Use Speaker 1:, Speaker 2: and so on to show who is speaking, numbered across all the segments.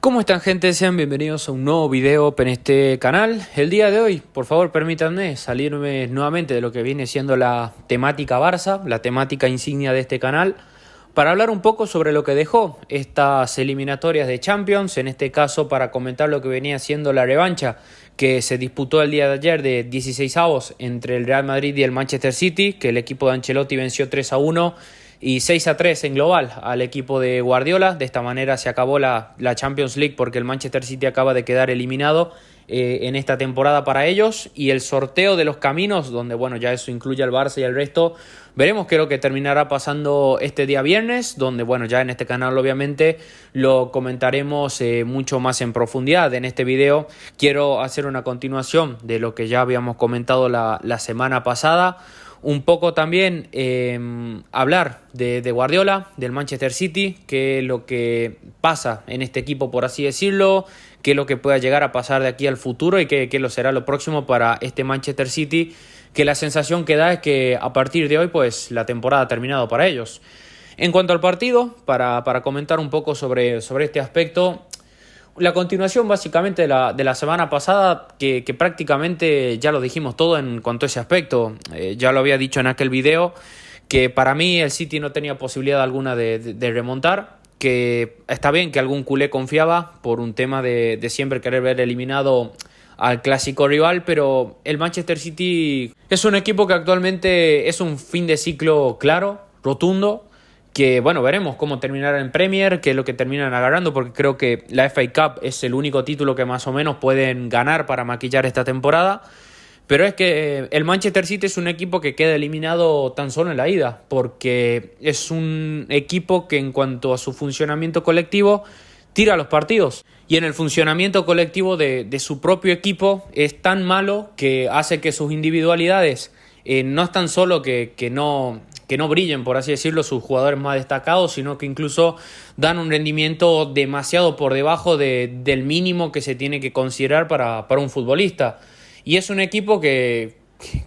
Speaker 1: ¿Cómo están, gente? Sean bienvenidos a un nuevo video en este canal. El día de hoy, por favor, permítanme salirme nuevamente de lo que viene siendo la temática Barça, la temática insignia de este canal, para hablar un poco sobre lo que dejó estas eliminatorias de Champions, en este caso para comentar lo que venía siendo la revancha que se disputó el día de ayer de 16avos entre el Real Madrid y el Manchester City, que el equipo de Ancelotti venció 3-1 y 6-3 en global al equipo de Guardiola. De esta manera se acabó la Champions League, porque el Manchester City acaba de quedar eliminado en esta temporada para ellos, y el sorteo de los caminos, donde bueno, ya eso incluye al Barça y al resto, veremos qué es lo que terminará pasando este día viernes, donde bueno, ya en este canal obviamente lo comentaremos mucho más en profundidad. En este video quiero hacer una continuación de lo que ya habíamos comentado la semana pasada. Un poco también hablar de Guardiola, del Manchester City, qué es lo que pasa en este equipo, por así decirlo, qué es lo que pueda llegar a pasar de aquí al futuro y qué lo será lo próximo para este Manchester City, que la sensación que da es que a partir de hoy pues la temporada ha terminado para ellos. En cuanto al partido, para comentar un poco sobre este aspecto, la continuación básicamente de la semana pasada, que prácticamente ya lo dijimos todo en cuanto a ese aspecto. Ya lo había dicho en aquel video, que para mí el City no tenía posibilidad alguna de remontar, que está bien que algún culé confiaba por un tema de siempre querer ver eliminado al clásico rival, pero el Manchester City es un equipo que actualmente es un fin de ciclo claro, rotundo, que bueno, veremos cómo terminará en Premier, qué es lo que terminan agarrando, porque creo que la FA Cup es el único título que más o menos pueden ganar para maquillar esta temporada. Pero es que el Manchester City es un equipo que queda eliminado tan solo en la ida, porque es un equipo que en cuanto a su funcionamiento colectivo tira los partidos, y en el funcionamiento colectivo de su propio equipo es tan malo que hace que sus individualidades no es tan solo que no brillen, por así decirlo, sus jugadores más destacados, sino que incluso dan un rendimiento demasiado por debajo del mínimo que se tiene que considerar para un futbolista. Y es un equipo que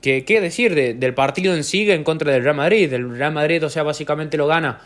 Speaker 1: qué decir del partido en sí en contra del Real Madrid. El Real Madrid, o sea, básicamente lo gana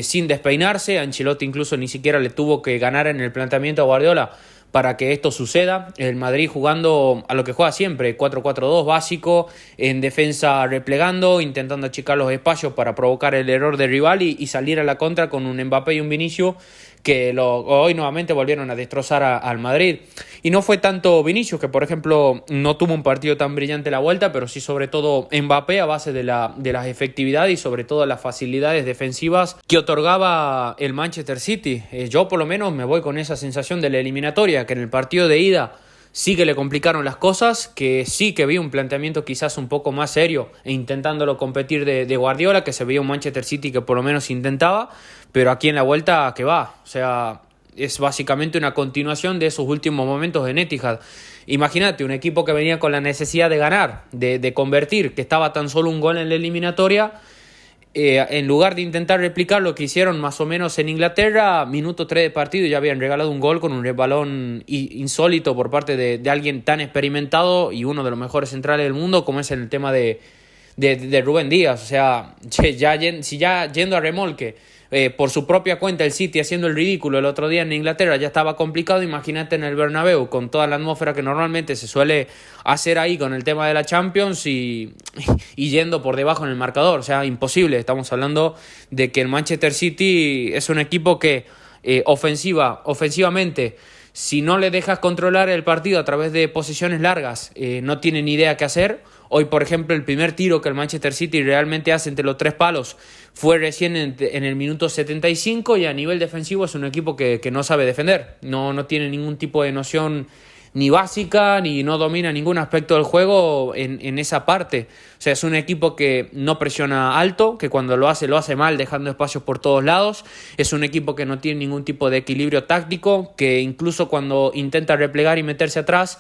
Speaker 1: sin despeinarse. Ancelotti incluso ni siquiera le tuvo que ganar en el planteamiento a Guardiola para que esto suceda. El Madrid jugando a lo que juega siempre, 4-4-2 básico, en defensa replegando, intentando achicar los espacios para provocar el error del rival y salir a la contra con un Mbappé y un Vinicius que hoy nuevamente volvieron a destrozar al Madrid. Y no fue tanto Vinicius, que por ejemplo no tuvo un partido tan brillante la vuelta, pero sí sobre todo Mbappé, a base de las efectividades y sobre todo las facilidades defensivas que otorgaba el Manchester City. Yo por lo menos me voy con esa sensación de la eliminatoria, que en el partido de ida sí que le complicaron las cosas, que sí que vi un planteamiento quizás un poco más serio e intentándolo competir de Guardiola, que se veía un Manchester City que por lo menos intentaba, pero aquí en la vuelta que va, o sea, es básicamente una continuación de esos últimos momentos en Etihad. Imagínate, un equipo que venía con la necesidad de ganar, de convertir, que estaba tan solo un gol en la eliminatoria. En lugar de intentar replicar lo que hicieron más o menos en Inglaterra, minuto 3 de partido ya habían regalado un gol con un resbalón insólito por parte de alguien tan experimentado y uno de los mejores centrales del mundo, como es el tema de Rubén Díaz. O sea, si ya yendo a remolque por su propia cuenta el City haciendo el ridículo el otro día en Inglaterra ya estaba complicado, imagínate en el Bernabéu con toda la atmósfera que normalmente se suele hacer ahí con el tema de la Champions y yendo por debajo en el marcador. O sea, imposible. Estamos hablando de que el Manchester City es un equipo que ofensivamente, si no le dejas controlar el partido a través de posiciones largas, no tiene ni idea qué hacer. Hoy, por ejemplo, el primer tiro que el Manchester City realmente hace entre los tres palos fue recién en el minuto 75, y a nivel defensivo es un equipo que no sabe defender. No tiene ningún tipo de noción ni básica, ni no domina ningún aspecto del juego en esa parte. O sea, es un equipo que no presiona alto, que cuando lo hace mal, dejando espacios por todos lados. Es un equipo que no tiene ningún tipo de equilibrio táctico, que incluso cuando intenta replegar y meterse atrás,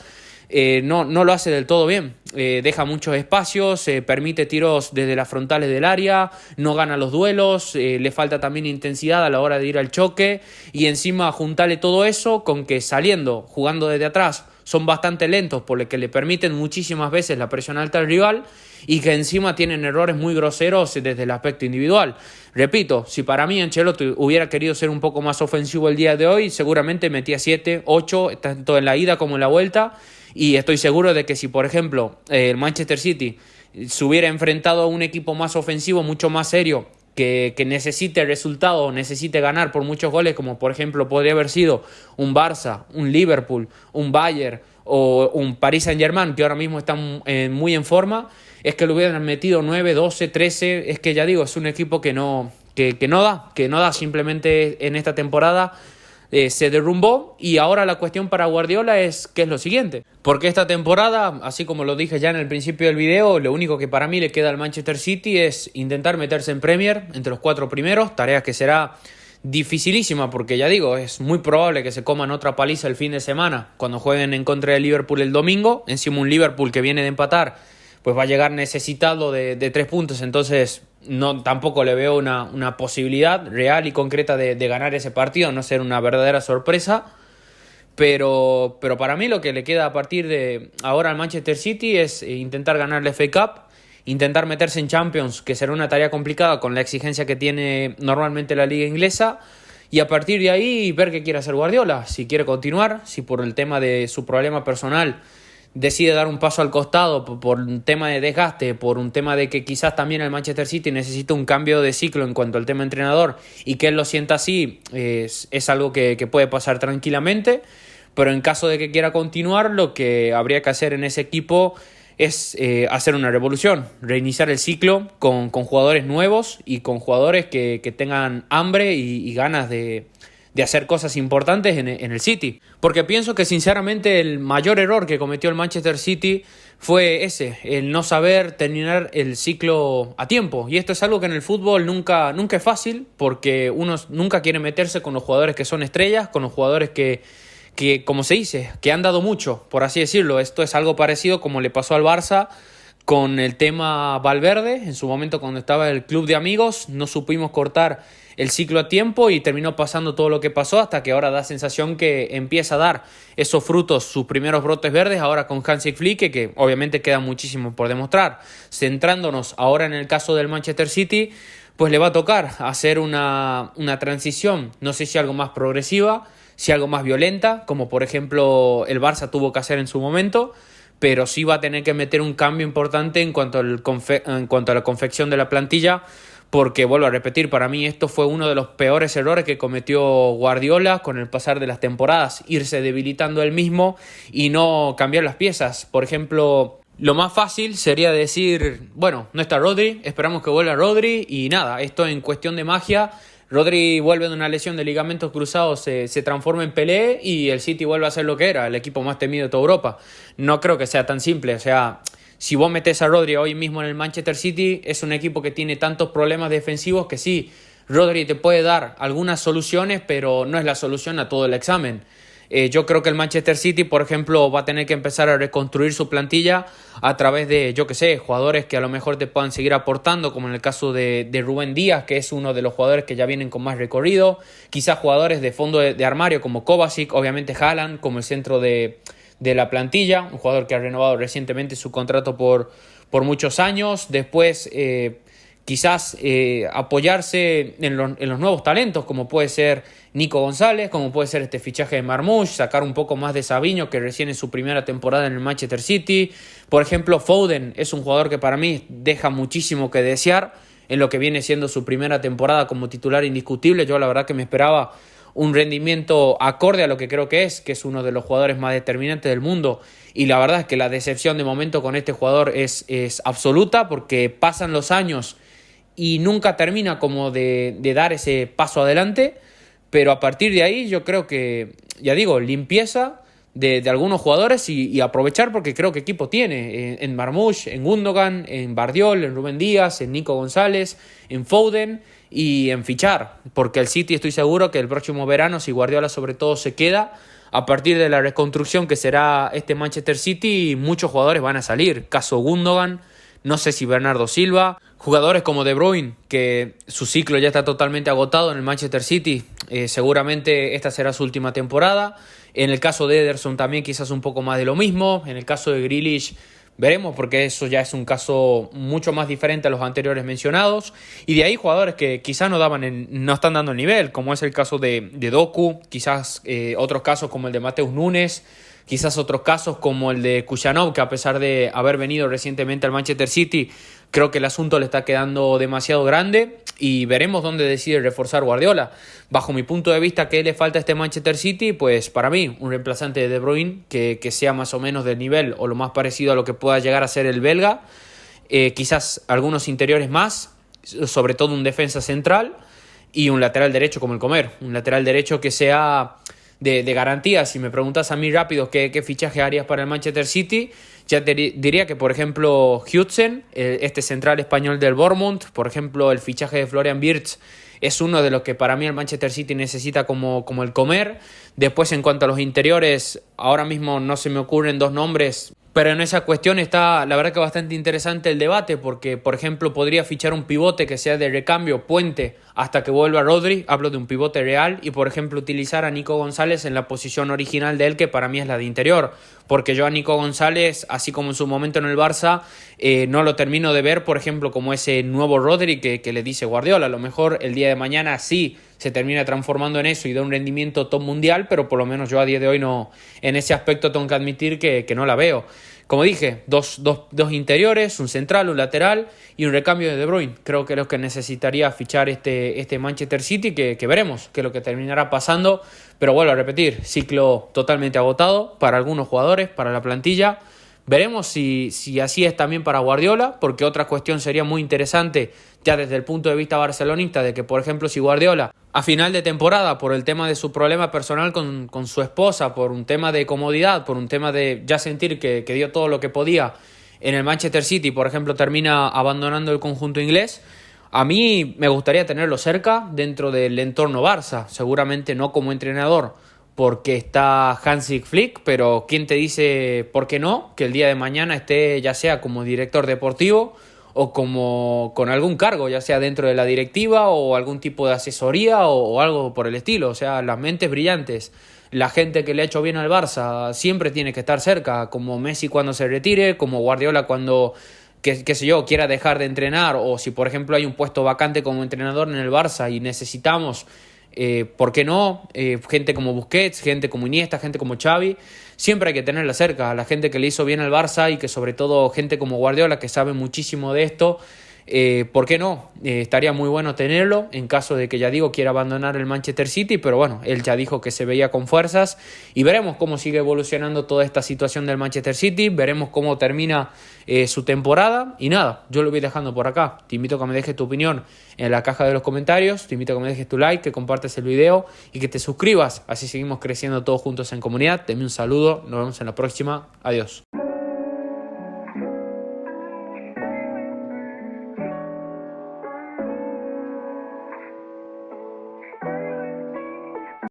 Speaker 1: no lo hace del todo bien. Deja muchos espacios, permite tiros desde las frontales del área, no gana los duelos, le falta también intensidad a la hora de ir al choque, y encima juntarle todo eso con que saliendo, jugando desde atrás, son bastante lentos, por lo que le permiten muchísimas veces la presión alta al rival y que encima tienen errores muy groseros desde el aspecto individual. Repito, si para mí Ancelotti hubiera querido ser un poco más ofensivo el día de hoy, seguramente metía 7, 8, tanto en la ida como en la vuelta, y estoy seguro de que si, por ejemplo, el Manchester City se hubiera enfrentado a un equipo más ofensivo, mucho más serio, que necesite resultado, necesite ganar por muchos goles, como por ejemplo podría haber sido un Barça, un Liverpool, un Bayern o un Paris Saint-Germain, que ahora mismo están muy en forma, es que lo hubieran metido 9, 12, 13, es que ya digo, es un equipo que no da, simplemente en esta temporada se derrumbó. Y ahora la cuestión para Guardiola es que es lo siguiente, porque esta temporada, así como lo dije ya en el principio del video, lo único que para mí le queda al Manchester City es intentar meterse en Premier entre los 4 primeros, tarea que será dificilísima porque ya digo, es muy probable que se coman otra paliza el fin de semana cuando jueguen en contra del Liverpool el domingo, encima un Liverpool que viene de empatar pues va a llegar necesitado de 3 puntos, entonces tampoco le veo una posibilidad real y concreta de ganar ese partido, no ser una verdadera sorpresa. Pero para mí lo que le queda a partir de ahora al Manchester City es intentar ganar la FA Cup, intentar meterse en Champions, que será una tarea complicada con la exigencia que tiene normalmente la liga inglesa, y a partir de ahí ver qué quiere hacer Guardiola, si quiere continuar, si por el tema de su problema personal decide dar un paso al costado por un tema de desgaste, por un tema de que quizás también el Manchester City necesita un cambio de ciclo en cuanto al tema entrenador y que él lo sienta así, es algo que puede pasar tranquilamente. Pero en caso de que quiera continuar, lo que habría que hacer en ese equipo es hacer una revolución, reiniciar el ciclo con jugadores nuevos y con jugadores que tengan hambre y ganas de hacer cosas importantes en el City. Porque pienso que sinceramente el mayor error que cometió el Manchester City fue ese, el no saber terminar el ciclo a tiempo. Y esto es algo que en el fútbol nunca es fácil, porque uno nunca quiere meterse con los jugadores que son estrellas, con los jugadores que como se dice, que han dado mucho, por así decirlo. Esto es algo parecido como le pasó al Barça con el tema Valverde. En su momento, cuando estaba el club de amigos, no supimos cortar el ciclo a tiempo y terminó pasando todo lo que pasó, hasta que ahora da sensación que empieza a dar esos frutos, sus primeros brotes verdes, ahora con Hansi Flick, que obviamente queda muchísimo por demostrar. Centrándonos ahora en el caso del Manchester City, pues le va a tocar hacer una transición, no sé si algo más progresiva, si algo más violenta, como por ejemplo el Barça tuvo que hacer en su momento, pero sí va a tener que meter un cambio importante en cuanto a la confección de la plantilla, porque vuelvo a repetir, para mí esto fue uno de los peores errores que cometió Guardiola con el pasar de las temporadas, irse debilitando él mismo y no cambiar las piezas. Por ejemplo, lo más fácil sería decir, bueno, no está Rodri, esperamos que vuelva Rodri y nada, esto en cuestión de magia. Rodri vuelve de una lesión de ligamentos cruzados, se transforma en Pelé y el City vuelve a ser lo que era, el equipo más temido de toda Europa. No creo que sea tan simple, o sea, si vos metés a Rodri hoy mismo en el Manchester City, es un equipo que tiene tantos problemas defensivos que sí, Rodri te puede dar algunas soluciones, pero no es la solución a todo el examen. Yo creo que el Manchester City, por ejemplo, va a tener que empezar a reconstruir su plantilla a través de, jugadores que a lo mejor te puedan seguir aportando, como en el caso de Rubén Díaz, que es uno de los jugadores que ya vienen con más recorrido. Quizás jugadores de fondo de armario como Kovacic, obviamente Haaland, como el centro de la plantilla, un jugador que ha renovado recientemente su contrato por muchos años. Después quizás apoyarse en los nuevos talentos, como puede ser Nico González, como puede ser este fichaje de Marmoush, sacar un poco más de Savinho, que recién es su primera temporada en el Manchester City. Por ejemplo, Foden es un jugador que para mí deja muchísimo que desear en lo que viene siendo su primera temporada como titular indiscutible. Yo la verdad que me esperaba un rendimiento acorde a lo que creo que es uno de los jugadores más determinantes del mundo, y la verdad es que la decepción de momento con este jugador es absoluta, porque pasan los años y nunca termina como de dar ese paso adelante. Pero a partir de ahí yo creo que, ya digo, limpieza de algunos jugadores y aprovechar, porque creo que equipo tiene en Marmoush, en Gundogan, en Bardiol, en Rubén Díaz, en Nico González, en Foden, y en fichar, porque el City estoy seguro que el próximo verano, si Guardiola sobre todo se queda, a partir de la reconstrucción que será este Manchester City, muchos jugadores van a salir, caso Gundogan, no sé si Bernardo Silva, Jugadores como De Bruyne, que su ciclo ya está totalmente agotado en el Manchester City, seguramente esta será su última temporada. En el caso de Ederson también quizás un poco más de lo mismo. En el caso de Grealish veremos, porque eso ya es un caso mucho más diferente a los anteriores mencionados. Y de ahí jugadores que quizás no están dando el nivel, como es el caso de Doku, quizás otros casos como el de Mateus Nunes, quizás otros casos como el de Kujanov, que a pesar de haber venido recientemente al Manchester City, creo que el asunto le está quedando demasiado grande y veremos dónde decide reforzar Guardiola. Bajo mi punto de vista, ¿qué le falta a este Manchester City? Pues para mí, un reemplazante de De Bruyne que sea más o menos del nivel o lo más parecido a lo que pueda llegar a ser el belga. Quizás algunos interiores más, sobre todo un defensa central y un lateral derecho como el Comer. Un lateral derecho que sea de garantía. Si me preguntas a mí rápido qué fichaje harías para el Manchester City, ya te diría que, por ejemplo, Huijsen, este central español del Bournemouth, por ejemplo, el fichaje de Florian Wirtz es uno de los que para mí el Manchester City necesita como el Comer. Después, en cuanto a los interiores, ahora mismo no se me ocurren dos nombres, pero en esa cuestión está, la verdad, que bastante interesante el debate, porque, por ejemplo, podría fichar un pivote que sea de recambio, puente, hasta que vuelva Rodri, hablo de un pivote real, y, por ejemplo, utilizar a Nico González en la posición original de él, que para mí es la de interior, porque yo a Nico González, así como en su momento en el Barça, no lo termino de ver, por ejemplo, como ese nuevo Rodri que le dice Guardiola. A lo mejor el día de mañana sí se termina transformando en eso y da un rendimiento top mundial, pero por lo menos yo a día de hoy no, en ese aspecto tengo que admitir que no la veo. Como dije, dos interiores, un central, un lateral y un recambio de De Bruyne. Creo que es lo que necesitaría fichar este Manchester City, que veremos qué es lo que terminará pasando. Pero vuelvo a repetir, ciclo totalmente agotado para algunos jugadores, para la plantilla. Veremos si así es también para Guardiola, porque otra cuestión sería muy interesante ya desde el punto de vista barcelonista, de que, por ejemplo, si Guardiola a final de temporada, por el tema de su problema personal con su esposa, por un tema de comodidad, por un tema de ya sentir que dio todo lo que podía en el Manchester City, por ejemplo, termina abandonando el conjunto inglés, a mí me gustaría tenerlo cerca dentro del entorno Barça, seguramente no como entrenador, porque está Hansi Flick, pero ¿quién te dice por qué no? Que el día de mañana esté ya sea como director deportivo o como con algún cargo, ya sea dentro de la directiva o algún tipo de asesoría o algo por el estilo. O sea, las mentes brillantes, la gente que le ha hecho bien al Barça siempre tiene que estar cerca, como Messi cuando se retire, como Guardiola cuando, qué sé yo, quiera dejar de entrenar, o si por ejemplo hay un puesto vacante como entrenador en el Barça y necesitamos, ¿por qué no? Gente como Busquets, gente como Iniesta, gente como Xavi, siempre hay que tenerla cerca, a la gente que le hizo bien al Barça y que sobre todo gente como Guardiola que sabe muchísimo de esto. ¿Por qué no? Estaría muy bueno tenerlo en caso de que, ya digo, quiera abandonar el Manchester City, pero bueno, él ya dijo que se veía con fuerzas y veremos cómo sigue evolucionando toda esta situación del Manchester City, veremos cómo termina su temporada y nada, yo lo voy dejando por acá. Te invito a que me dejes tu opinión en la caja de los comentarios, te invito a que me dejes tu like, que compartas el video y que te suscribas, así seguimos creciendo todos juntos en comunidad. Te envío un saludo, nos vemos en la próxima, adiós.